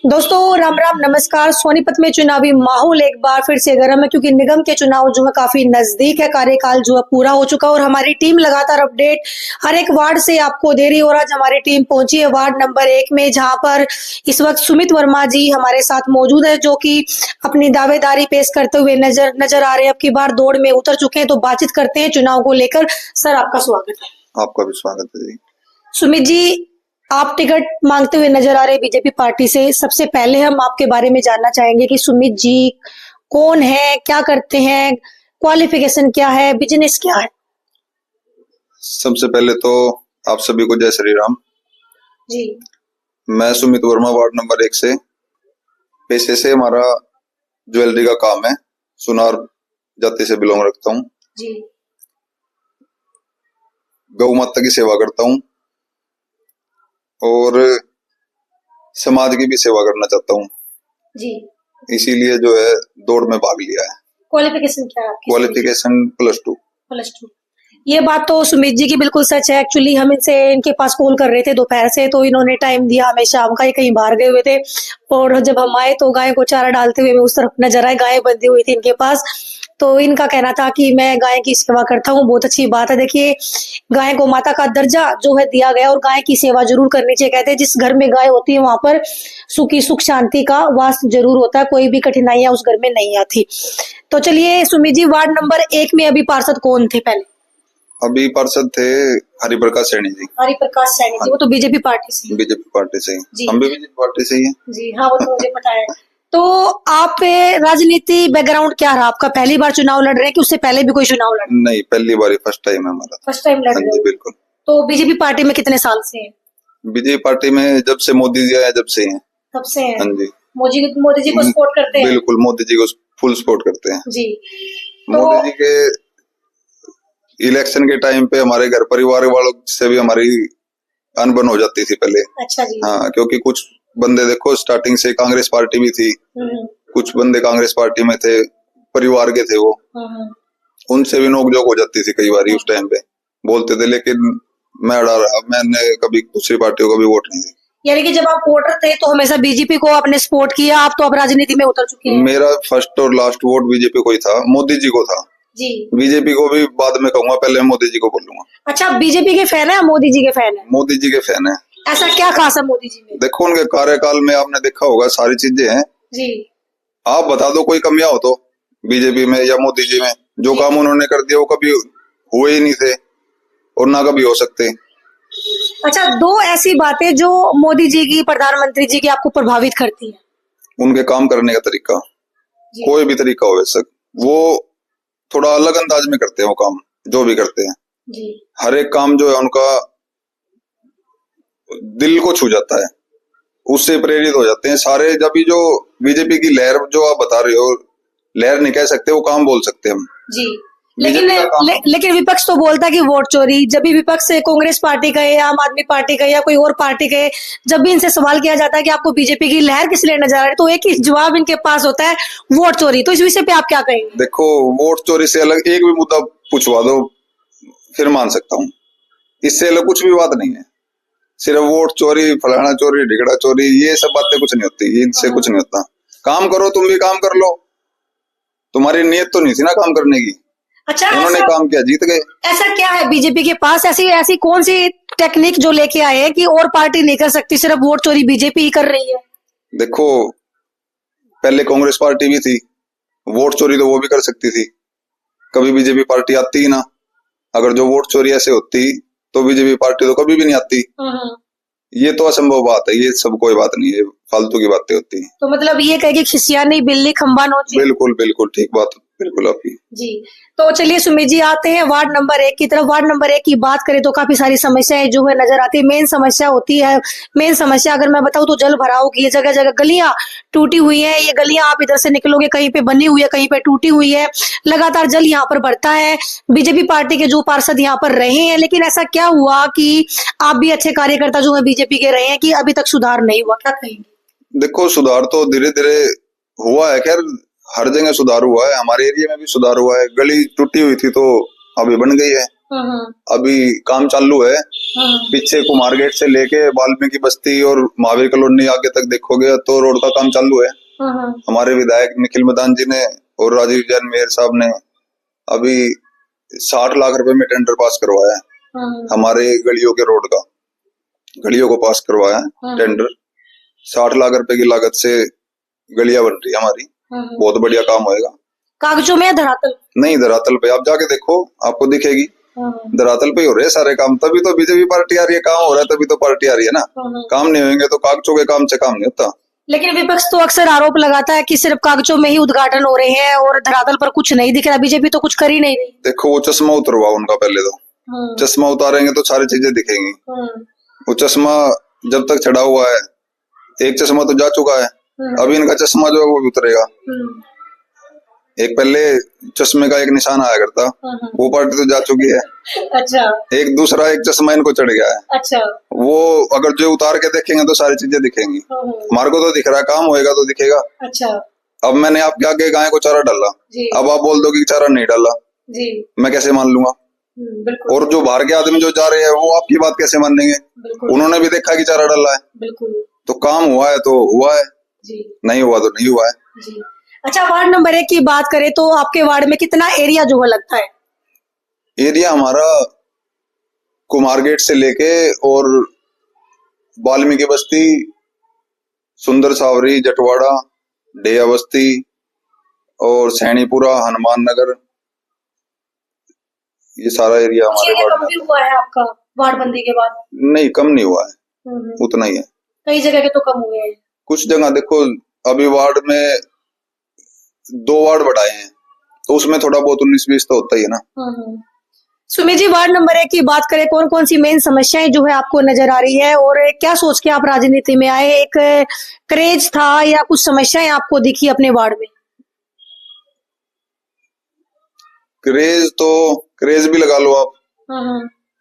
दोस्तों राम राम नमस्कार। सोनीपत में चुनावी माहौल एक बार फिर से गर्म है क्योंकि निगम के चुनाव जो है काफी नजदीक है, कार्यकाल जो है पूरा हो चुका और हमारी टीम लगातार अपडेट हर एक वार्ड से आपको दे रही है। और आज हमारी टीम पहुंची है वार्ड नंबर 1 में, जहां पर इस वक्त सुमित वर्मा जी हमारे साथ मौजूद है, जो कि अपनी दावेदारी पेश करते हुए नजर आ रहे हैं। अब की बार दौड़ में उतर चुके हैं, तो बातचीत करते हैं चुनाव को लेकर। सर आपका स्वागत है। आपका भी स्वागत है जी। सुमित जी, आप टिकट मांगते हुए नजर आ रहे हैं बीजेपी पार्टी से। सबसे पहले हम आपके बारे में जानना चाहेंगे कि सुमित जी कौन है, क्या करते हैं, क्वालिफिकेशन क्या है, बिजनेस क्या है। सबसे पहले तो आप सभी को जय श्री राम जी। मैं सुमित वर्मा वार्ड नंबर 1 से, पेशे से हमारा ज्वेलरी का काम है, सुनार जाति से बिलोंग रखता हूँ जी। गौ माता की सेवा करता हूँ और समाज की भी सेवा करना चाहता हूँ जी। इसीलिए जो है दौड़ में भाग लिया है। क्वालिफिकेशन क्या है आपकी? क्वालिफिकेशन +2। ये बात तो सुमित जी की बिल्कुल सच है। एक्चुअली हम इनके पास कॉल कर रहे थे दोपहर से, तो इन्होंने टाइम दिया हमें शाम का, ही कहीं बाहर गए हुए थे। और जब हम आए तो गाय को चारा डालते हुए उस तरफ नजर आए, गाय बंधी हुई थी इनके पास। तो इनका कहना था कि मैं गाय की सेवा करता हूँ। बहुत अच्छी बात है। देखिए, गाय को माता का दर्जा जो है दिया गया और गाय की सेवा जरूर करनी चाहिए। कहते हैं जिस घर में गाय होती है वहां पर सुख शांति का वास जरूर होता है, कोई भी कठिनाइयां उस घर में नहीं आती। तो चलिए सुमित जी, वार्ड नंबर 1 में अभी पार्षद कौन थे पहले? अभी पार्षद थे हरिप्रकाश सैनी जी। हरिप्रकाश सैनी जी, वो तो बीजेपी पार्टी से। बीजेपी पार्टी से हम भी बीजेपी पार्टी से ही हैं जी। हाँ, वो तो मुझे पता है। तो आप राजनीति बैकग्राउंड क्या रहा आपका? पहली बार चुनाव लड़ रहे हैं कि उससे पहले भी कोई चुनाव लड़? नहीं, पहली बार, फर्स्ट टाइम है हमारा। फर्स्ट टाइम लड़ रहे हैं? बिल्कुल। तो बीजेपी पार्टी में कितने साल से हैं? बीजेपी पार्टी में जब से मोदी जी आए जब से हैं। तब से हैं? हाँ जी। मोदी जी को सपोर्ट करते हैं? बिल्कुल, मोदी जी को फुल सपोर्ट करते हैं जी। मोदी जी के इलेक्शन के टाइम पे हमारे घर परिवार वालों से भी हमारी अनबन हो जाती थी पहले। अच्छा जी। हाँ, क्योंकि कुछ बंदे देखो स्टार्टिंग से कांग्रेस पार्टी भी थी, कुछ बंदे कांग्रेस पार्टी में थे, परिवार के थे वो, उनसे भी नोकझोंक हो जाती थी कई बार। उस टाइम पे बोलते थे, लेकिन मैंने कभी दूसरी पार्टियों को भी वोट नहीं दी। यानी कि जब आप वोटर थे तो हमेशा बीजेपी को आपने सपोर्ट किया, आप तो अब राजनीति में उतर चुके हैं। मेरा फर्स्ट और लास्ट वोट बीजेपी को ही था, मोदी जी को था जी। बीजेपी को भी बाद में कहूंगा, पहले मोदी जी को बोलूंगा। अच्छा, बीजेपी के फैन है, मोदी जी के फैन है? मोदी जी के फैन है। ऐसा क्या खास है मोदी जी में? देखो, उनके कार्यकाल में आपने देखा होगा सारी चीजें हैं जी। आप बता दो कोई कमियां हो तो बीजेपी में या मोदी जी में। जो काम उन्होंने कर दिया वो कभी हुए ही नहीं थे और ना कभी हो सकते। अच्छा, 2 ऐसी बातें जो मोदी जी की, प्रधानमंत्री जी की आपको प्रभावित करती है? उनके काम करने का तरीका, कोई भी तरीका हो वैसे, वो थोड़ा अलग अंदाज में करते हैं वो काम, जो भी करते हैं जी। हर एक काम जो है उनका दिल को छू जाता है, उससे प्रेरित हो जाते हैं सारे। जब भी जो बीजेपी की लहर जो आप बता रहे हो, लहर नहीं कह सकते, वो काम बोल सकते हम जी। लेकिन विपक्ष तो बोलता है कि वोट चोरी। जब भी विपक्ष से कांग्रेस पार्टी का या आम आदमी पार्टी का या कोई और पार्टी के, जब भी इनसे सवाल किया जाता है कि आपको बीजेपी की लहर किस लिए नजर आ रही है, तो एक ही जवाब इनके पास होता है, वोट चोरी। तो इस विषय पे आप क्या कहेंगे? देखो, वोट चोरी से अलग एक भी मुद्दा पूछवा दो फिर मान सकता हूँ, इससे अलग कुछ भी बात नहीं है। सिर्फ वोट चोरी, फलाना चोरी, ढिगड़ा चोरी, ये सब बातें कुछ नहीं होती, इनसे कुछ नहीं होता। काम करो, तुम भी काम कर लो, तुम्हारी नीयत तो नहीं थी ना काम करने की। अच्छा, उन्होंने काम किया, जीत गए। ऐसा क्या है बीजेपी के पास, ऐसी कौन सी टेक्निक जो लेके आए हैं कि और पार्टी नहीं कर सकती, सिर्फ वोट चोरी बीजेपी ही कर रही है? देखो, पहले कांग्रेस पार्टी भी थी, वोट चोरी तो वो भी कर सकती थी, कभी बीजेपी पार्टी आती ही ना। अगर जो वोट चोरी ऐसे होती तो बीजेपी पार्टी तो कभी भी नहीं आती। ये तो असंभव बात है, ये सब कोई बात नहीं है, फालतू की बातें होती है। तो मतलब ये कहे कि खिसिया नहीं बिल्ली खंबा नोची। बिल्कुल बिल्कुल ठीक बात, बिल्कुल आपकी जी। तो चलिए सुमित जी, आते हैं वार्ड नंबर 1 की तरफ। वार्ड नंबर 1 की बात करें तो काफी सारी समस्याएं जो है नजर आती है। मेन समस्या अगर मैं बताऊं तो जल भराव की। जगह जगह गलियां टूटी हुई है। ये गलियां आप इधर से निकलोगे, कहीं पे बनी हुई है, कहीं पे टूटी हुई है। लगातार जल यहाँ पर बढ़ता है। बीजेपी पार्टी के जो पार्षद यहाँ पर रहे हैं, लेकिन ऐसा क्या हुआ कि आप भी अच्छे कार्यकर्ता जो है बीजेपी के रहे हैं कि अभी तक सुधार नहीं हुआ? क्या कहेंगे? देखो, सुधार तो धीरे धीरे हुआ है, खैर हर जगह सुधार हुआ है, हमारे एरिया में भी सुधार हुआ है। गली टूटी हुई थी तो अभी बन गई है। अभी काम चालू है। पीछे कुमार गेट से लेके वाल्मीकि बस्ती और महावीर कॉलोनी आगे तक देखोगे तो रोड का काम चालू है। हमारे विधायक निखिल मदान जी ने और राजीव जैन मेयर साहब ने अभी 60 लाख रुपए में टेंडर पास करवाया है। हमारे गलियों के रोड का, गलियों को पास करवाया है टेंडर। 60 लाख रुपए की लागत से गलियां बन रही है हमारी। बहुत बढ़िया काम होएगा। कागजों में या धरातल? नहीं, धरातल पे। आप जाके देखो, आपको दिखेगी। धरातल पे हो रहे सारे काम। तभी तो बीजेपी पार्टी आ रही है। काम हो रहा है तभी तो पार्टी आ रही है ना। काम नहीं होंगे तो कागजों के काम से काम नहीं होता। लेकिन विपक्ष तो अक्सर आरोप लगाता है कि सिर्फ कागजों में ही उद्घाटन हो रहे हैं और धरातल पर कुछ नहीं दिख रहा। बीजेपी तो कुछ कर ही नहीं रही। देखो, वो चश्मा उतरवा उनका पहले तो। चश्मा उतारेंगे तो सारी चीजें दिखेंगी। वो चश्मा जब तक चढ़ा हुआ है, एक चश्मा तो जा चुका है, अभी इनका चश्मा जो है वो भी उतरेगा। एक पहले चश्मे का एक निशान आया करता, वो पार्टी तो जा चुकी है। अच्छा। एक दूसरा एक चश्मा इनको चढ़ गया है। अच्छा। वो अगर जो उतार के देखेंगे तो सारी चीजें दिखेंगी। हमारे को तो दिख रहा है, काम होएगा तो दिखेगा। अच्छा। अब मैंने आपके आगे गाय को चारा डाला, अब आप बोल दो कि चारा नहीं डाला, मैं कैसे मान लूंगा? और जो बाहर के आदमी जो जा रहे हैं वो आपकी बात कैसे मानेंगे? उन्होंने भी देखा कि चारा डाला है। तो काम हुआ है तो हुआ है, नहीं हुआ तो नहीं हुआ है। अच्छा, वार्ड नंबर 1 की बात करें तो आपके वार्ड में कितना एरिया जो है लगता है? एरिया हमारा कुमार गेट से लेके और वाल्मीकि बस्ती, सुंदर सावरी, जटवाड़ा, डेया बस्ती और सैनीपुरा, हनुमान नगर, ये सारा एरिया हमारे वार्ड में। हुआ है आपका वार्ड बंदी के बाद? नहीं, कम नहीं हुआ है, उतना ही है। कई जगह के तो कम हुए हैं। कुछ जगह देखो, अभी वार्ड में 2 वार्ड बढ़ाए हैं तो उसमें थोड़ा बहुत 19-20 तो होता ही है ना। सुमित जी, वार्ड नंबर 1 की बात करें, कौन कौन सी मेन समस्याएं जो है आपको नजर आ रही है और क्या सोच के आप राजनीति में आए? एक क्रेज था या कुछ समस्याएं आपको दिखी अपने वार्ड में? क्रेज भी लगा लो आप।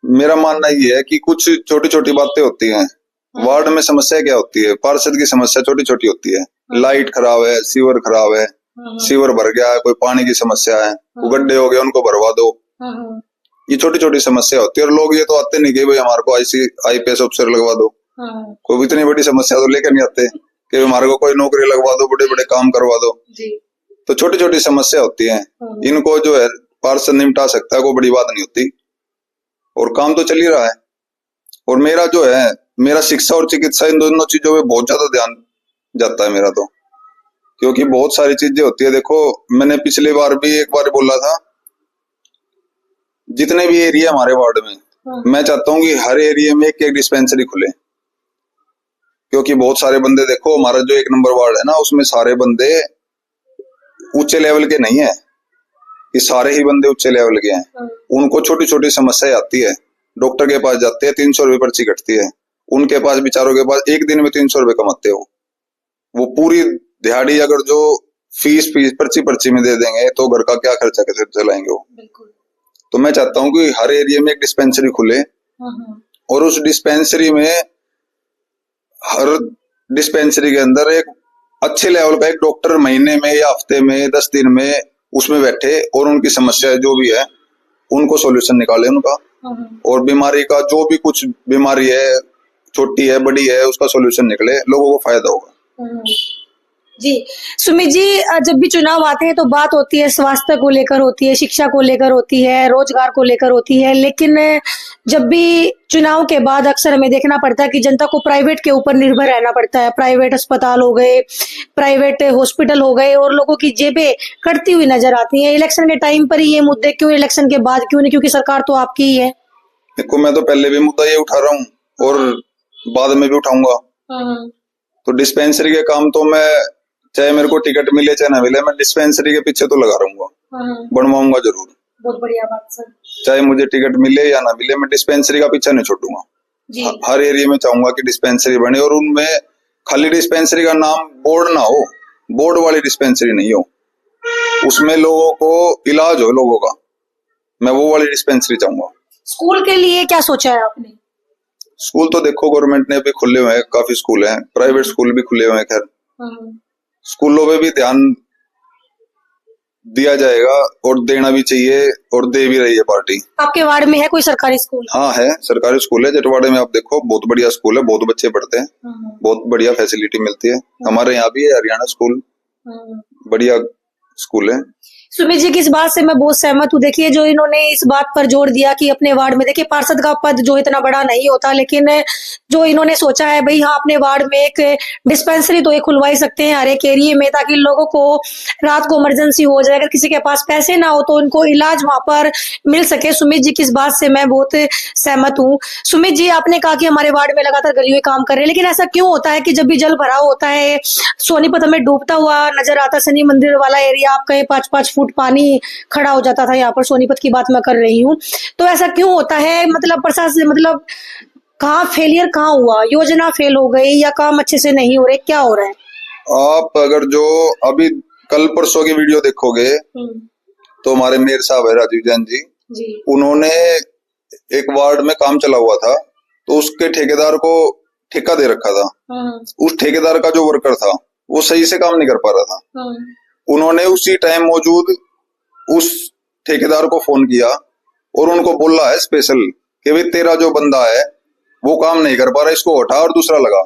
मेरा मानना ये है कि कुछ छोटी छोटी बातें होती हैं। वार्ड में समस्या क्या होती है? पार्षद की समस्या छोटी छोटी होती है। लाइट खराब है, सीवर खराब है, सीवर भर गया है, कोई पानी की समस्या है, गड्ढे हो गए उनको भरवा दो। ये छोटी छोटी समस्या होती है और लोग ये तो आते नहीं कि भाई हमारे को IPS ऑफिसर लगवा दो। कोई इतनी बड़ी समस्या तो लेकर नहीं आते कि हमारे को कोई नौकरी लगवा दो, बड़े बड़े काम करवा दो। तो छोटी छोटी समस्या होती है, इनको जो है पार्षद निपटा सकता है, कोई बड़ी बात नहीं होती। और काम तो चल ही रहा है। और मेरा जो है, मेरा शिक्षा और चिकित्सा, इन दोनों चीजों में बहुत ज्यादा ध्यान जाता है मेरा तो, क्योंकि बहुत सारी चीजें होती है। देखो, मैंने पिछले बार भी एक बार बोला था, जितने भी एरिया हमारे वार्ड में, मैं चाहता हूँ कि हर एरिया में एक डिस्पेंसरी खुले। क्योंकि बहुत सारे बंदे, देखो हमारा जो 1 नंबर वार्ड है ना, उसमें सारे बंदे ऊंचे लेवल के नहीं है, कि सारे ही बंदे ऊंचे लेवल के हैं। उनको छोटी छोटी समस्या आती है, डॉक्टर के पास जाते हैं, 300 रुपए पर्ची कटती है। उनके पास, बेचारों के पास एक दिन में 300 रुपए कमाते हो। वो पूरी दिहाड़ी अगर जो फीस पर्ची में दे देंगे तो घर का क्या खर्चा कैसे चलाएंगे वो? तो मैं चाहता हूँ कि हर एरिया में एक डिस्पेंसरी खुले और उस डिस्पेंसरी में, हर डिस्पेंसरी के अंदर एक अच्छे लेवल का एक डॉक्टर महीने में या हफ्ते में 10 दिन में उसमें बैठे और उनकी समस्या जो भी है उनको सॉल्यूशन निकाले उनका। और बीमारी का जो भी कुछ बीमारी है, छोटी है बड़ी है, उसका सॉल्यूशन निकले, लोगों को फायदा होगा। जी सुमित जी, जब भी चुनाव आते हैं तो बात होती है स्वास्थ्य को लेकर, होती है शिक्षा को लेकर, होती है रोजगार को लेकर, होती है। लेकिन जब भी चुनाव के बाद अक्सर हमें देखना पड़ता है कि जनता को प्राइवेट के ऊपर निर्भर रहना पड़ता है। प्राइवेट अस्पताल हो गए, प्राइवेट हॉस्पिटल हो गए और लोगों की जेबें कटती हुई नजर आती हैं। इलेक्शन के टाइम पर ही ये मुद्दे क्यों, इलेक्शन के बाद क्यों नहीं? क्योंकि सरकार तो आपकी ही है। देखो, मैं तो पहले भी मुद्दा ये उठा रहा हूँ और बाद में भी उठाऊंगा। तो डिस्पेंसरी के काम तो मैं, चाहे मेरे को टिकट मिले चाहे ना मिले, मैं डिस्पेंसरी के पीछे तो लगा रहूंगा, बनवाऊंगा जरूर। बहुत बढ़िया बात सर। चाहे मुझे टिकट मिले या ना मिले, मैं डिस्पेंसरी का पीछा नहीं छोड़ूंगा। हर एरिया में चाहूंगा कि डिस्पेंसरी बने और उनमें खाली डिस्पेंसरी का नाम बोर्ड ना हो, बोर्ड वाली डिस्पेंसरी नहीं हो, उसमें लोगों को इलाज हो लोगों का, मैं वो वाली डिस्पेंसरी चाहूंगा। स्कूल के लिए क्या सोचा है आपने? स्कूल तो देखो गवर्नमेंट ने भी खुले हुए हैं, काफी स्कूल हैं, प्राइवेट स्कूल भी खुले हुए हैं। खैर, स्कूलों पे भी ध्यान दिया जाएगा और देना भी चाहिए और दे भी रही है पार्टी। आपके वार्ड में है कोई सरकारी स्कूल? हाँ है, सरकारी स्कूल है जटवाड़े में। आप देखो बहुत बढ़िया स्कूल है, बहुत बच्चे पढ़ते हैं, बहुत बढ़िया फैसिलिटी मिलती है। हमारे यहाँ भी है हरियाणा स्कूल, बढ़िया स्कूल है। सुमित जी की इस बात से मैं बहुत सहमत हूँ। देखिए जो इन्होंने इस बात पर जोर दिया कि अपने वार्ड में, देखिए पार्षद का पद जो इतना बड़ा नहीं होता, लेकिन जो इन्होंने सोचा है भाई हाँ अपने वार्ड में एक डिस्पेंसरी तो ये खुलवा ही सकते हैं हर एक एरिया में, ताकि लोगों को रात को इमरजेंसी हो जाए, अगर किसी के पास पैसे ना हो तो उनको इलाज वहां पर मिल सके। सुमित जी की इस बात से मैं बहुत सहमत हूँ। सुमित जी आपने कहा कि हमारे वार्ड में लगातार गलियों काम कर रहे हैं, लेकिन ऐसा क्यों होता है कि जब भी जल भराव होता है, सोनीपत हमें डूबता हुआ नजर आता, शनि मंदिर वाला एरिया आपका 5-5 फुट पानी खड़ा हो जाता था, यहाँ पर सोनीपत की बात मैं कर रही हूँ, तो ऐसा क्यों होता है? मतलब प्रशासन, मतलब कहाँ फेलियर कहाँ हुआ? योजना फेल हो गई या काम अच्छे से नहीं हो रहे, क्या हो रहा है? आप अगर जो अभी कल परसों की वीडियो देखोगे तो हमारे मेयर साहब है राजीव जैन जी, उन्होंने एक वार्ड में काम चला हुआ था तो उसके ठेकेदार को ठेका दे रखा था। उस ठेकेदार का जो वर्कर था वो सही से काम नहीं कर पा रहा था। उन्होंने उसी टाइम मौजूद उस ठेकेदार को फोन किया और उनको बोला है स्पेशल कि भाई तेरा जो बंदा है वो काम नहीं कर पा रहा, इसको हटा और दूसरा लगा।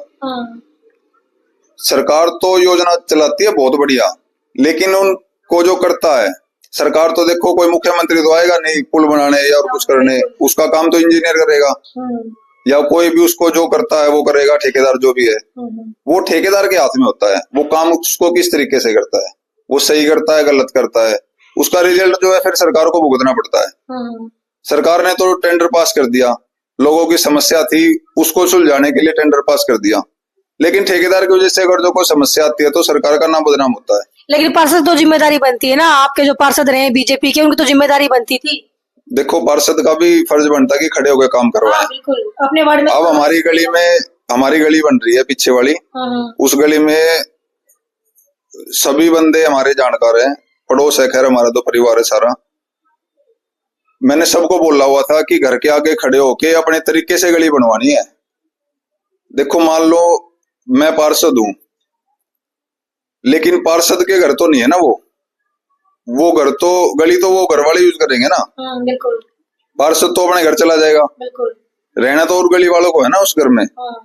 सरकार तो योजना चलाती है बहुत बढ़िया, लेकिन उनको जो करता है सरकार, तो देखो कोई मुख्यमंत्री तो आएगा नहीं पुल बनाने या और कुछ करने, उसका काम तो इंजीनियर करेगा या कोई भी उसको जो करता है वो करेगा, ठेकेदार जो भी है वो ठेकेदार के हाथ में होता है। वो काम उसको किस तरीके से करता है, वो सही करता है गलत करता है, उसका रिजल्ट जो है फिर सरकार को भुगतना पड़ता है। सरकार ने तो टेंडर पास कर दिया, लोगों की समस्या थी उसको सुलझाने के लिए टेंडर पास कर दिया, लेकिन ठेकेदार की वजह से अगर जो कोई समस्या आती है तो सरकार का नाम बदनाम होता है। लेकिन पार्षद तो जिम्मेदारी बनती है ना, आपके जो पार्षद रहे बीजेपी के, उनकी तो जिम्मेदारी बनती थी। देखो पार्षद का भी फर्ज बनता है कि खड़े होकर काम करवाएं। बिल्कुल अपने वार्ड में। अब हमारी गली बन रही है पीछे वाली, उस गली में सभी बंदे हमारे जानकार हैं, पड़ोस है, खैर हमारा तो परिवार है सारा। मैंने सबको बोला हुआ था कि घर के आगे खड़े होके अपने तरीके से गली बनवानी है। देखो मान लो मैं पार्षद हूं, लेकिन पार्षद के घर तो नहीं है ना वो घर तो गली तो वो घर वाले यूज करेंगे ना। बिल्कुल। पार्षद तो अपने घर चला जाएगा, बिल्कुल। रहना तो और गली वालों को है ना उस घर में।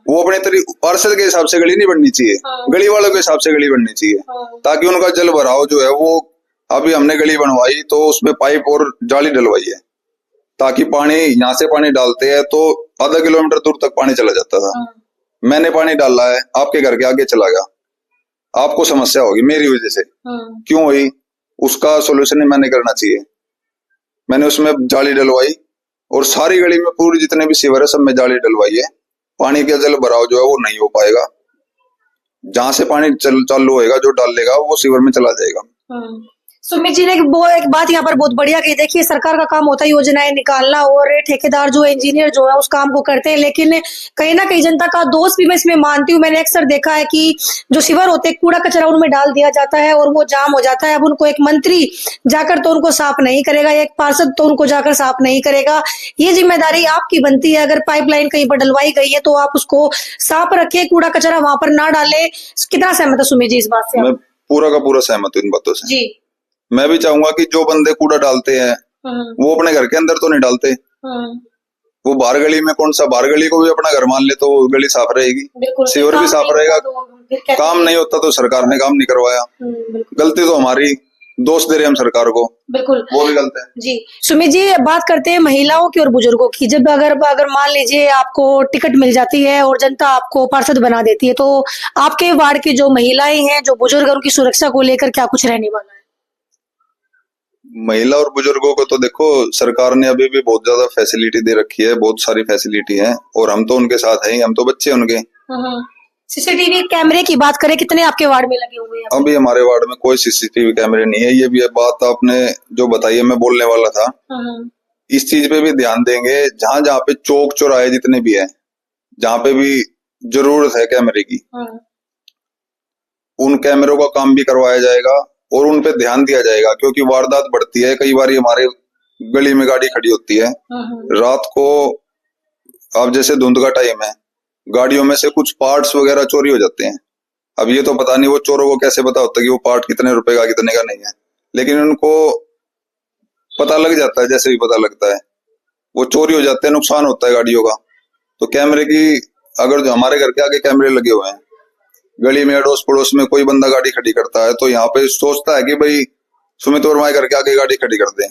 वो अपने पार्षद के हिसाब से गली नहीं बननी चाहिए, गली वालों के हिसाब से गली बननी चाहिए, ताकि उनका जल भराव जो है वो, अभी हमने गली बनवाई तो उसमें पाइप और जाली डलवाई है ताकि पानी, यहाँ से पानी डालते हैं तो आधा किलोमीटर दूर तक पानी चला जाता था। मैंने पानी डाला है, आपके घर के आगे चला गया, आपको समस्या होगी मेरी वजह से। क्यों हुई, उसका सोल्यूशन मैंने करना चाहिए। मैंने उसमें जाली डलवाई और सारी गली में पूरी जितने भी सीवर है सब में जाली डलवाई है। पानी का जल भराव जो है वो नहीं हो पाएगा, जहां से पानी चालू होएगा जो डाल लेगा वो सीवर में चला जाएगा। सुमित जी ने एक बात यहाँ पर बहुत बढ़िया कही। देखिए सरकार का काम होता है योजनाएं निकालना और ठेकेदार जो इंजीनियर जो है उस काम को करते हैं, लेकिन कहीं ना कहीं जनता का दोष भी मैं इसमें मानती हूँ। मैंने अक्सर देखा है कि जो सीवर होते हैं कूड़ा कचरा उनमें डाल दिया जाता है और वो जाम हो जाता है। अब उनको एक मंत्री जाकर तो उनको साफ नहीं करेगा, एक पार्षद तो उनको जाकर साफ नहीं करेगा। ये जिम्मेदारी आपकी बनती है। अगर पाइपलाइन कहीं पर डलवाई गई है तो आप उसको साफ रखे, कूड़ा कचरा वहां पर ना डाले। कितना सहमत है सुमित जी इस बात से? मैं पूरा का पूरा सहमत हूँ इन बातों से जी। मैं भी चाहूंगा कि जो बंदे कूड़ा डालते हैं वो अपने घर के अंदर तो नहीं डालते, वो बाहर गली में, कौन सा बाहर गली को भी अपना घर मान ले तो गली साफ रहेगी, सीवर भी साफ रहेगा। काम नहीं होता तो सरकार ने काम नहीं करवाया, गलती तो हमारी, दोष दे रहे हम सरकार को, बिल्कुल वो भी गलत है। जी सुमित जी, बात करते हैं महिलाओं की और बुजुर्गों की। जब अगर मान लीजिए आपको टिकट मिल जाती है और जनता आपको पार्षद बना देती है, तो आपके वार्ड की जो महिलाएं हैं, जो बुजुर्ग, उनकी सुरक्षा को लेकर क्या कुछ रहने वाला है? महिला और बुजुर्गों को तो देखो सरकार ने अभी भी बहुत ज्यादा फैसिलिटी दे रखी है, बहुत सारी फैसिलिटी है और हम तो उनके साथ हैं, हम तो बच्चे उनके। सीसीटीवी कैमरे की बात करें, कितने आपके वार्ड में लगे हुए हैं? अभी हमारे वार्ड में कोई सीसीटीवी कैमरे नहीं है। ये भी बात आपने जो बताई है मैं बोलने वाला था, इस चीज पे भी ध्यान देंगे। जहाँ जहाँ पे चौक चौराहे जितने भी है, जहाँ पे भी जरूरत है कैमरे की, उन कैमरों का काम भी करवाया जाएगा और उन पे ध्यान दिया जाएगा, क्योंकि वारदात बढ़ती है। कई बार हमारे गली में गाड़ी खड़ी होती है रात को, अब जैसे धुंध का टाइम है, गाड़ियों में से कुछ पार्ट्स वगैरह चोरी हो जाते हैं। अब ये तो पता नहीं वो चोरों को कैसे पता होता कि वो पार्ट कितने रुपए का कितने का नहीं है, लेकिन उनको पता लग जाता है, जैसे भी पता लगता है वो चोरी हो जाते हैं, नुकसान होता है गाड़ियों का। तो कैमरे की, अगर जो हमारे घर के आगे कैमरे लगे हुए हैं, गली में अड़ोस पड़ोस में कोई बंदा गाड़ी खड़ी करता है तो यहाँ पे सोचता है कि भाई सुमित वर्मा के घर के आगे गाड़ी खड़ी कर दें,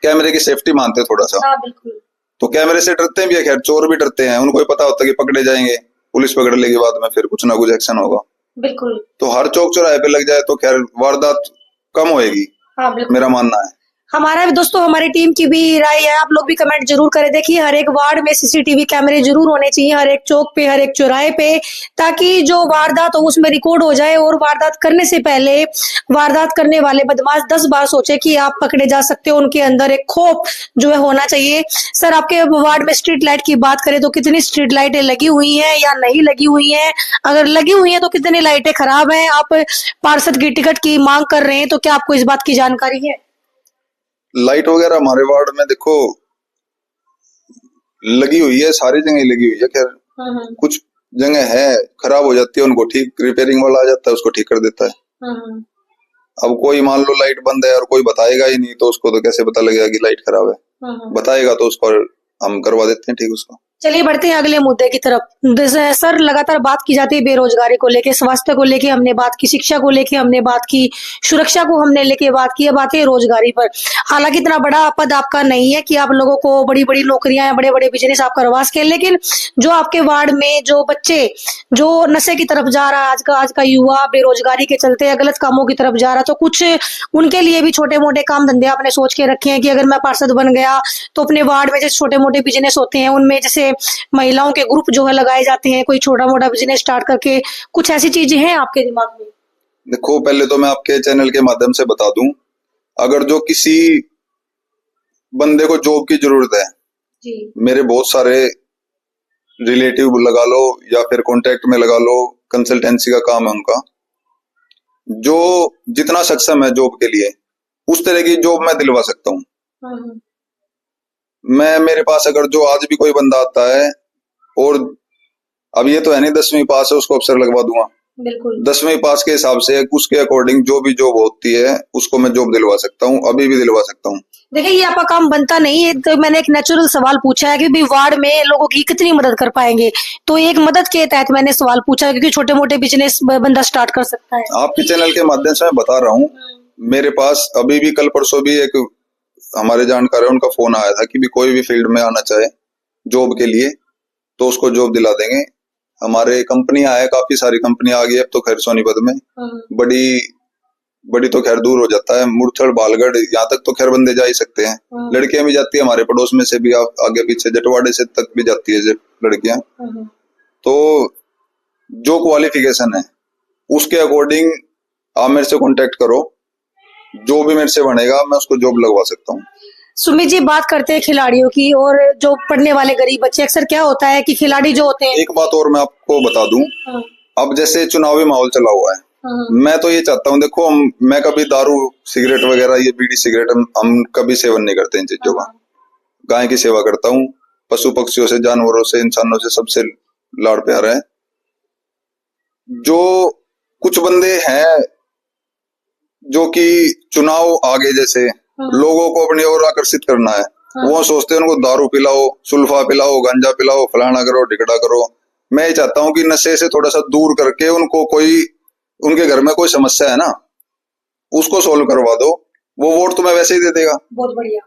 कैमरे की सेफ्टी मानते हैं थोड़ा सा। हाँ बिल्कुल। तो कैमरे से डरते भी है, खैर चोर भी डरते हैं, उनको भी पता होता है कि पकड़े जाएंगे, पुलिस पकड़ लेगी बाद में, फिर कुछ ना कुछ एक्शन होगा। बिल्कुल। तो हर चौक चौराहे पे लग जाए तो खैर वारदात कम होएगी, हाँ बिल्कुल, मेरा मानना है। हमारा भी दोस्तों, हमारी टीम की भी राय है, आप लोग भी कमेंट जरूर करें। देखिए हर एक वार्ड में सीसीटीवी कैमरे जरूर होने चाहिए, हर एक चौक पे, हर एक चौराहे पे, ताकि जो वारदात हो उसमें रिकॉर्ड हो जाए और वारदात करने से पहले वारदात करने वाले बदमाश 10 बार सोचे कि आप पकड़े जा सकते हो। उनके अंदर एक खौफ जो है होना चाहिए। सर आपके वार्ड में स्ट्रीट लाइट की बात करें तो कितनी स्ट्रीट लाइटें लगी हुई हैं या नहीं लगी हुई हैं? अगर लगी हुई हैं तो कितनी लाइटें खराब हैं? आप पार्षद की टिकट की मांग कर रहे हैं तो क्या आपको इस बात की जानकारी है? लाइट वगैरह हमारे वार्ड में देखो लगी हुई है, सारी जगह लगी हुई है। खैर कुछ जगह है खराब हो जाती है, उनको ठीक रिपेयरिंग वाला आ जाता है, उसको ठीक कर देता है। अब कोई मान लो लाइट बंद है और कोई बताएगा ही नहीं तो उसको तो कैसे पता लगेगा कि लाइट खराब है? बताएगा तो उसको हम करवा देते हैं ठीक उसको। चलिए बढ़ते हैं अगले मुद्दे की तरफ। सर लगातार बात की जाती है बेरोजगारी को लेके, स्वास्थ्य को लेके हमने बात की, शिक्षा को लेके हमने बात की, सुरक्षा को हमने लेके बात की, अब आते हैं रोजगारी पर। हालांकि इतना बड़ा पद आपका नहीं है कि आप लोगों को बड़ी बड़ी नौकरियां, बड़े बड़े बिजनेस आप करवा सकें, लेकिन जो आपके वार्ड में जो बच्चे जो नशे की तरफ जा रहा है, आज का युवा बेरोजगारी के चलते गलत कामों की तरफ जा रहा, तो कुछ उनके लिए भी छोटे मोटे काम धंधे आपने सोच के रखे हैं कि अगर मैं पार्षद बन गया तो अपने वार्ड में जैसे छोटे मोटे बिजनेस होते हैं उनमें जैसे महिलाओं के ग्रुप जो है लगाए जाते हैं, कोई छोटा मोटा बिजनेस स्टार्ट करके, कुछ ऐसी चीजें हैं आपके दिमाग में? देखो पहले तो मैं आपके चैनल के माध्यम से बता दूं, अगर जो किसी बंदे को जॉब की जरूरत है जी, मेरे बहुत सारे रिलेटिव लगा लो या फिर कॉन्टेक्ट में लगा लो, कंसल्टेंसी का काम है उनका, जो जितना सक्षम है जॉब के लिए उस तरह की जॉब मैं दिलवा सकता हूँ। मैं मेरे पास अगर जो आज भी कोई बंदा आता है, और अब ये तो है नहीं 10वीं पास है उसको अफसर लगवा दूंगा, बिल्कुल 10वीं पास के हिसाब से उसके अकॉर्डिंग जो भी जॉब होती है उसको मैं जॉब दिलवा सकता हूँ, अभी भी दिलवा सकता हूँ। देखिए ये आपका काम बनता नहीं है, तो मैंने एक नेचुरल सवाल पूछा है कि भाई वार्ड में लोगों की कितनी मदद कर पाएंगे, तो एक मदद के तहत मैंने सवाल पूछा, क्योंकि छोटे मोटे बिजनेस बंदा स्टार्ट कर सकता है। आपके चैनल के माध्यम से मैं बता रहा हूँ, मेरे पास अभी भी कल परसों भी एक हमारे जानकार है उनका फोन आया था कि भी कोई भी फील्ड में आना चाहे जॉब के लिए तो उसको जॉब दिला देंगे। हमारे कंपनियां है, काफी सारी कंपनियां आ गई, अब तो खैर सोनीपत में बड़ी तो खैर दूर हो जाता है, मुरथल बालगढ़ यहाँ तक तो खैर बंदे जा ही सकते हैं। लड़कियां भी जाती है, हमारे पड़ोस में से भी आगे पीछे जटवाड़े से तक भी जाती है लड़कियां। तो जो क्वालिफिकेशन है उसके अकॉर्डिंग आप मेरे से कांटेक्ट करो, जो भी मेरे से बनेगा मैं उसको जॉब लगवा सकता हूँ। सुमित जी बात करते हैं खिलाड़ियों की और जो पढ़ने वाले गरीब बच्चे, अक्सर क्या होता है कि खिलाड़ी जो होते हैं, एक बात और मैं आपको बता दूं, अब जैसे चुनावी माहौल चला हुआ है, मैं तो ये चाहता हूँ, देखो मैं कभी दारू सिगरेट वगैरह ये बीड़ी सिगरेट हम कभी सेवन नहीं करते इन चीजों का। गाय की सेवा करता हूँ, पशु पक्षियों से, जानवरों से, इंसानों से, सबसे लाड़ प्यार है। जो कुछ बंदे हैं जो कि चुनाव आगे जैसे लोगों को अपनी ओर आकर्षित करना है, वो सोचते हैं उनको दारू पिलाओ, सुल्फा पिलाओ, गांजा पिलाओ, फलाना करो, ढिकड़ा करो। मैं ये चाहता हूँ कि नशे से थोड़ा सा दूर करके उनको कोई, उनके घर में कोई समस्या है ना, उसको सोल्व करवा दो, वो वोट तुम्हें वैसे ही दे देगा। बहुत बढ़िया।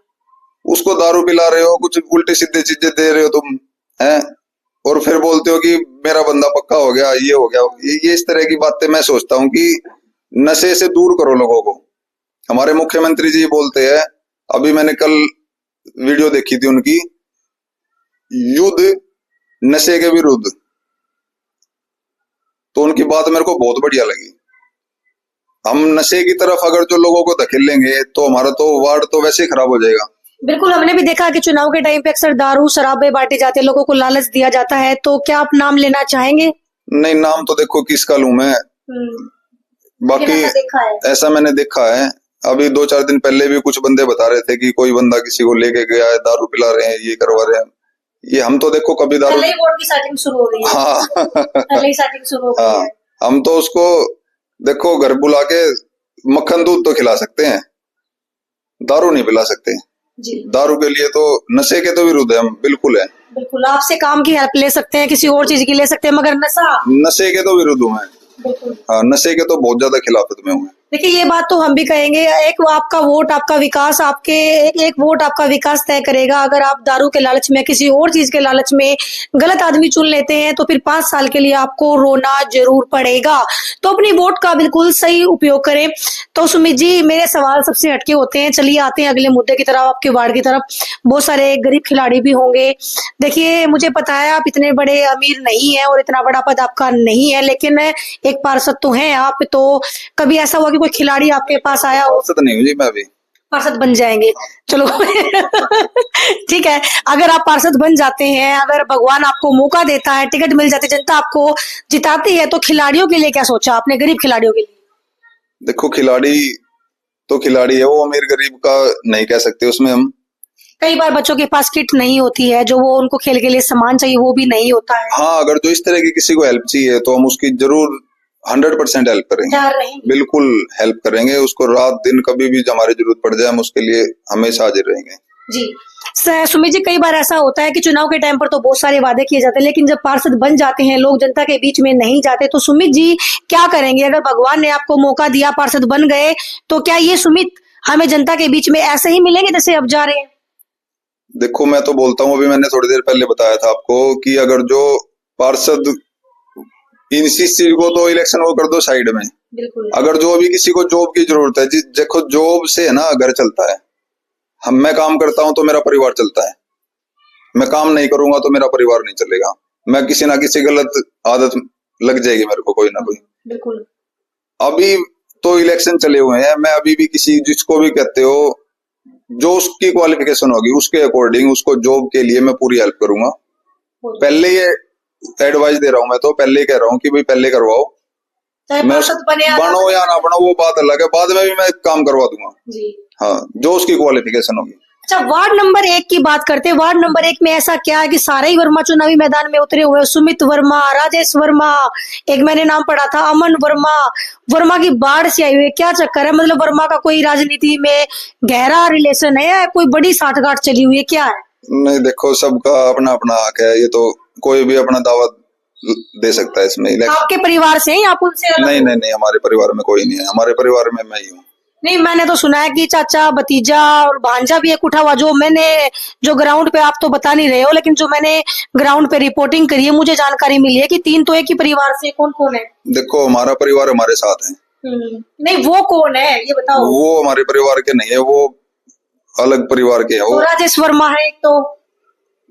उसको दारू पिला रहे हो, कुछ उल्टी सीधे चीजें दे रहे हो तुम, हैं, और फिर बोलते हो कि मेरा बंदा पक्का हो गया, ये हो गया, ये इस तरह की बातें मैं सोचता हूँ कि नशे से दूर करो लोगों को। हमारे मुख्यमंत्री जी बोलते हैं, अभी मैंने कल वीडियो देखी थी उनकी, युद्ध नशे के विरुद्ध, तो उनकी बात मेरे को बहुत बढ़िया लगी। हम नशे की तरफ अगर जो लोगों को धकेलेंगे तो हमारा तो वार्ड तो वैसे ही खराब हो जाएगा। बिल्कुल, हमने भी देखा कि चुनाव के टाइम पे अक्सर दारू शराबे बांटे जाते हैं, लोगों को लालच दिया जाता है, तो क्या आप नाम लेना चाहेंगे? नहीं, नाम तो देखो किसका लूं मैं, बाकी ऐसा मैंने देखा है। अभी 2-4 दिन पहले भी कुछ बंदे बता रहे थे कि कोई बंदा किसी को लेके गया है, दारू पिला रहे हैं, ये करवा रहे हैं। ये हम तो देखो कभी दारू, वोट की सेटिंग शुरू हो गई है। हाँ, सेटिंग शुरू हो गई है। हम तो उसको देखो घर बुला के मक्खन दूध तो खिला सकते हैं, दारू नहीं पिला सकते। जी दारू के लिए तो नशे के तो विरुद्ध है हम, बिल्कुल है। बिल्कुल, आपसे काम की हेल्प ले सकते हैं, किसी और चीज की ले सकते हैं, मगर नशा नशे के तो विरुद्ध हूँ मैं। बिल्कुल। हाँ, नशे के तो बहुत ज्यादा खिलाफत में हूँ मैं। देखिए ये बात तो हम भी कहेंगे, एक आपका वोट आपका विकास, आपके एक वोट आपका विकास तय करेगा। अगर आप दारू के लालच में, किसी और चीज के लालच में गलत आदमी चुन लेते हैं तो फिर 5 साल के लिए आपको रोना जरूर पड़ेगा। तो अपनी वोट का बिल्कुल सही उपयोग करें। तो सुमित जी, मेरे सवाल सबसे हटके होते हैं, चलिए आते हैं अगले मुद्दे की तरफ, आपके वार्ड की तरफ। बहुत सारे गरीब खिलाड़ी भी होंगे। देखिए मुझे पता है आप इतने बड़े अमीर नहीं है और इतना बड़ा पद आपका नहीं है, लेकिन एक पार्षद तो हैं आप। तो कभी ऐसा हुआ कि कोई खिलाड़ी आपके पास आया हो? पार्षद नहीं हूँ जी मैं अभी। पार्षद बन जाएंगे, चलो ठीक है। अगर आप पार्षद बन जाते हैं, अगर भगवान आपको मौका देता है, टिकट मिल जाती है, जनता आपको जिताती है, तो खिलाड़ियों के लिए क्या सोचा आपने, गरीब खिलाड़ियों के लिए? देखो खिलाड़ी तो खिलाड़ी है, वो अमीर गरीब का नहीं कह सकते उसमें हम। कई बार बच्चों के पास किट नहीं होती है, जो वो उनको खेल के लिए सामान चाहिए वो भी नहीं होता है। हाँ, अगर जो इस तरह की किसी को हेल्प चाहिए तो हम उसकी जरूर 100% हेल्प करेंगे, बिल्कुल हेल्प करेंगे उसको। रात दिन कभी भी हमारी जरूरत पड़ जाए हम उसके लिए हमेशा हाजिर रहेंगे। जी सुमित जी, कई बार ऐसा होता है कि चुनाव के टाइम पर तो बहुत सारे वादे किए जाते हैं, लेकिन जब पार्षद बन जाते हैं लोग जनता के बीच में नहीं जाते, तो सुमित जी क्या करेंगे? अगर भगवान ने आपको मौका दिया, पार्षद बन गए, तो क्या ये सुमित हमें जनता के बीच में ऐसे ही मिलेंगे जैसे अब जा रहे हैं? देखो मैं तो बोलता हूँ, अभी मैंने थोड़ी देर पहले बताया था आपको कि अगर जो पार्षद इस चीज को तो इलेक्शन वो कर दो साइड में। बिल्कुल। अगर जो अभी किसी को जॉब की जरूरत है, देखो जॉब से है ना घर चलता है। मैं काम करता हूं तो मेरा परिवार चलता है, मैं काम नहीं करूंगा तो मेरा परिवार नहीं चलेगा। मैं किसी ना किसी गलत आदत लग जाएगी मेरे को कोई ना कोई। बिल्कुल। अभी तो इलेक्शन चले हुए हैं, मैं अभी भी किसी जिसको भी कहते हो जो उसकी क्वालिफिकेशन होगी उसके अकॉर्डिंग उसको जॉब के लिए मैं पूरी हेल्प करूंगा। पहले ये एडवाइस दे रहा हूं, मैं तो पहले ही कह रहा हूँ कि भाई पहले करवाओ, मैं बनो या ना बनो वो बात अलग है, बाद में भी मैं काम करवा दूंगा जी। हाँ, जो उसकी क्वालिफिकेशन होगी। अच्छा, वार्ड नंबर 1 की बात करते हैं। वार्ड नंबर 1 में ऐसा क्या है कि सारे ही वर्मा चुनावी मैदान में उतरे हुए? सुमित वर्मा, राजेश वर्मा, एक मैंने नाम पढ़ा था अमन वर्मा। वर्मा की बाढ़ से आई हुई है, क्या चक्कर है? मतलब वर्मा का कोई राजनीति में गहरा रिलेशन है या कोई बड़ी साठगांठ चली हुई है, क्या है? नहीं देखो, सबका अपना अपना हक है, ये तो कोई भी अपना दावा दे सकता है इसमें। आपके परिवार से हैं, आप उनसे अलग? नहीं नहीं नहीं, हमारे परिवार में कोई नहीं है, हमारे परिवार में मैं ही हूँ। नहीं, मैंने तो सुना है कि चाचा, भतीजा और भांजा भी एक उठा हुआ। जो ग्राउंड पे, आप तो बता नहीं रहे हो, लेकिन जो मैंने ग्राउंड पे रिपोर्टिंग करी है, मुझे जानकारी मिली है कि 3 तो एक ही परिवार से। कौन कौन है? देखो हमारा परिवार हमारे साथ है। नहीं, वो कौन है ये बताओ। वो हमारे परिवार के नहीं है, वो अलग परिवार के है। वो राजेश वर्मा है एक तो।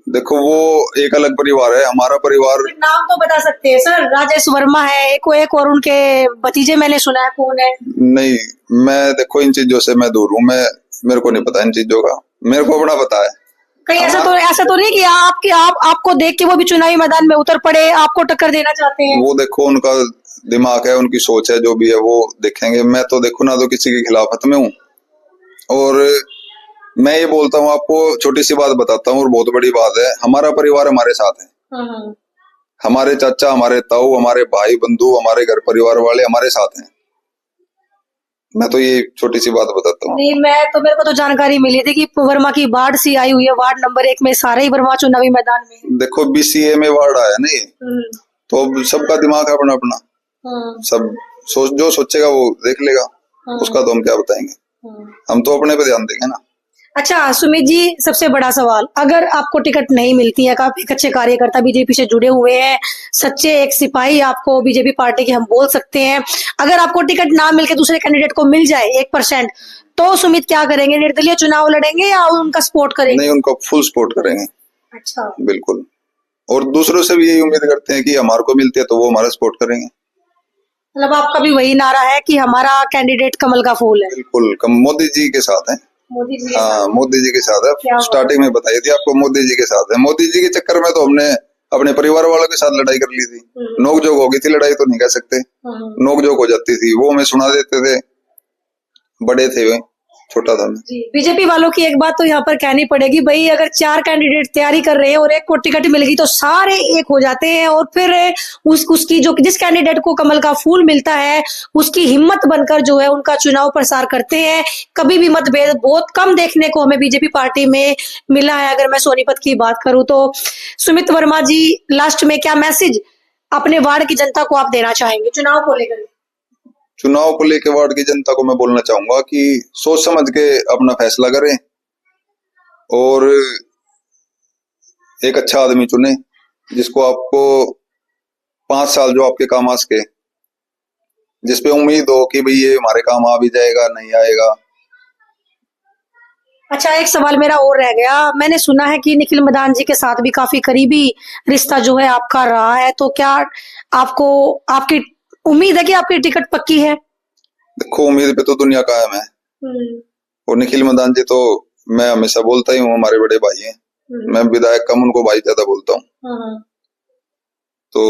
देखो वो एक अलग परिवार है, हमारा परिवार। नाम तो बता सकते हैं सर? राजेश वर्मा है एक और उनके भतीजे मैंने सुना है, कौन है? नहीं, मैं देखो इन चीजों से मैं दूर हूँ, मेरे को नहीं पता इन चीजों का, मेरे को अपना पता है। कहीं ऐसा तो नहीं कि आपको देख के वो भी चुनावी मैदान में उतर पड़े, आपको टक्कर देना चाहते हैं? वो देखो उनका दिमाग है, उनकी सोच है, जो भी है वो देखेंगे। मैं तो देखो ना तो किसी के खिलाफत में हूँ, और मैं ये बोलता हूँ आपको, छोटी सी बात बताता हूँ और बहुत बड़ी बात है, हमारा परिवार हमारे साथ है। हमारे चाचा, हमारे ताऊ, हमारे भाई बंधु, हमारे घर परिवार वाले हमारे साथ हैं। मैं तो ये छोटी सी बात बताता हूँ। नहीं, मेरे को तो जानकारी मिली थी कि वर्मा की बाढ़ सी आई हुई है वार्ड नंबर 1 में, सारे ही वर्मा चुनावी मैदान में। देखो BCA में वार्ड आया नहीं, तो सबका दिमाग है अपना अपना, सब जो सोचेगा वो देख लेगा, उसका तो हम क्या बताएंगे, हम तो अपने पे ध्यान देंगे ना। अच्छा सुमित जी, सबसे बड़ा सवाल, अगर आपको टिकट नहीं मिलती है, आप एक अच्छे कार्यकर्ता बीजेपी से जुड़े हुए हैं, सच्चे एक सिपाही आपको बीजेपी पार्टी के हम बोल सकते हैं, अगर आपको टिकट ना मिलकर दूसरे कैंडिडेट को मिल जाए 1%, तो सुमित क्या करेंगे? निर्दलीय चुनाव लड़ेंगे या उनका सपोर्ट करेंगे? नहीं, उनका फुल सपोर्ट करेंगे। अच्छा, बिल्कुल। और दूसरों से भी यही उम्मीद करते हैं कि हमारे को मिलती है तो वो हमारा सपोर्ट करेंगे। मतलब आपका भी वही नारा है कि हमारा कैंडिडेट कमल का फूल है? बिल्कुल, मोदी जी के साथ है। हाँ, मोदी जी के साथ है। स्टार्टिंग में बताई थी आपको, मोदी जी के साथ है। मोदी जी के चक्कर में तो हमने अपने परिवार वालों के साथ लड़ाई कर ली थी। नोकझोंक हो गई थी, लड़ाई तो नहीं कह सकते, नोकझोंक हो जाती थी, वो हमें सुना देते थे, बड़े थे वे। छोटा था मैं। जी, बीजेपी वालों की एक बात तो यहाँ पर कहनी पड़ेगी भाई, अगर 4 कैंडिडेट तैयारी कर रहे हैं और एक को टिकट मिल गई तो सारे एक हो जाते हैं और फिर उसकी जो जिस कैंडिडेट को कमल का फूल मिलता है उसकी हिम्मत बनकर जो है उनका चुनाव प्रसार करते हैं। कभी भी मतभेद बहुत कम देखने को हमें बीजेपी पार्टी में मिला है। अगर मैं सोनीपत की बात करूं तो सुमित वर्मा जी, लास्ट में क्या मैसेज अपने वार्ड की जनता को आप देना चाहेंगे चुनाव को लेकर? चुनाव को लेकर वार्ड की जनता को मैं बोलना चाहूंगा कि सोच समझ के अपना फैसला करें और एक अच्छा आदमी चुने जिसको आपको 5 साल जो आपके काम आ सके, जिसपे उम्मीद हो कि भाई ये हमारे काम आ भी जाएगा, नहीं आएगा। अच्छा, एक सवाल मेरा और रह गया। मैंने सुना है कि निखिल मदान जी के साथ भी काफी करीबी रिश्ता जो है आपका रहा है, तो क्या आपको आपकी उम्मीद है कि आपकी टिकट पक्की है? देखो, उम्मीद पे तो दुनिया कायम है और निखिल मदान जी तो मैं हमेशा बोलता ही हूँ, हमारे बड़े भाई हैं। मैं विधायक कम, उनको भाई ज्यादा बोलता हूँ। तो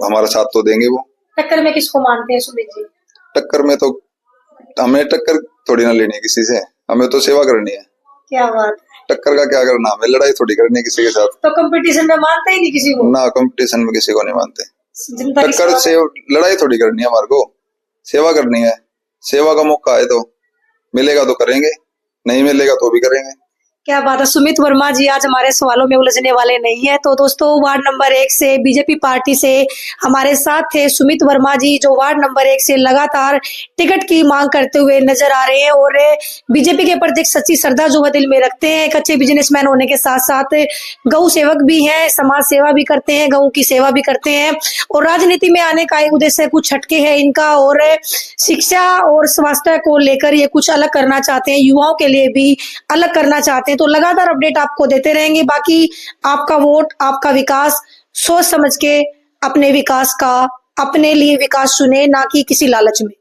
हमारा साथ तो देंगे वो। टक्कर में किसको मानते हैं सुमित जी? टक्कर में तो हमें टक्कर थोड़ी ना लेनी है किसी से, हमें तो सेवा करनी है। क्या बात है। टक्कर का क्या करना, हमें लड़ाई थोड़ी करनी है किसी के साथ। तो कंपटीशन में मानते ही नहीं किसी को? ना, कंपटीशन में किसी को नहीं मानते। जनता की टक्कर से लड़ाई थोड़ी करनी है, हमारे को सेवा करनी है। सेवा का मौका है तो मिलेगा तो करेंगे, नहीं मिलेगा तो भी करेंगे। क्या बात है। सुमित वर्मा जी आज हमारे सवालों में उलझने वाले नहीं है। तो दोस्तों, वार्ड नंबर 1 से बीजेपी पार्टी से हमारे साथ थे सुमित वर्मा जी, जो वार्ड नंबर 1 से लगातार टिकट की मांग करते हुए नजर आ रहे हैं और बीजेपी के प्रति सच्ची श्रद्धा जो है दिल में रखते हैं। एक अच्छे बिजनेसमैन होने के साथ साथ गौ सेवक भी हैं, समाज सेवा भी करते हैं, गौ की सेवा भी करते हैं और राजनीति में आने का एक उद्देश्य कुछ हटके है इनका और शिक्षा और स्वास्थ्य को लेकर ये कुछ अलग करना चाहते हैं, युवाओं के लिए भी अलग करना चाहते हैं। तो लगातार अपडेट आपको देते रहेंगे। बाकी आपका वोट, आपका विकास, सोच समझ के अपने विकास का, अपने लिए विकास चुने, ना कि किसी लालच में।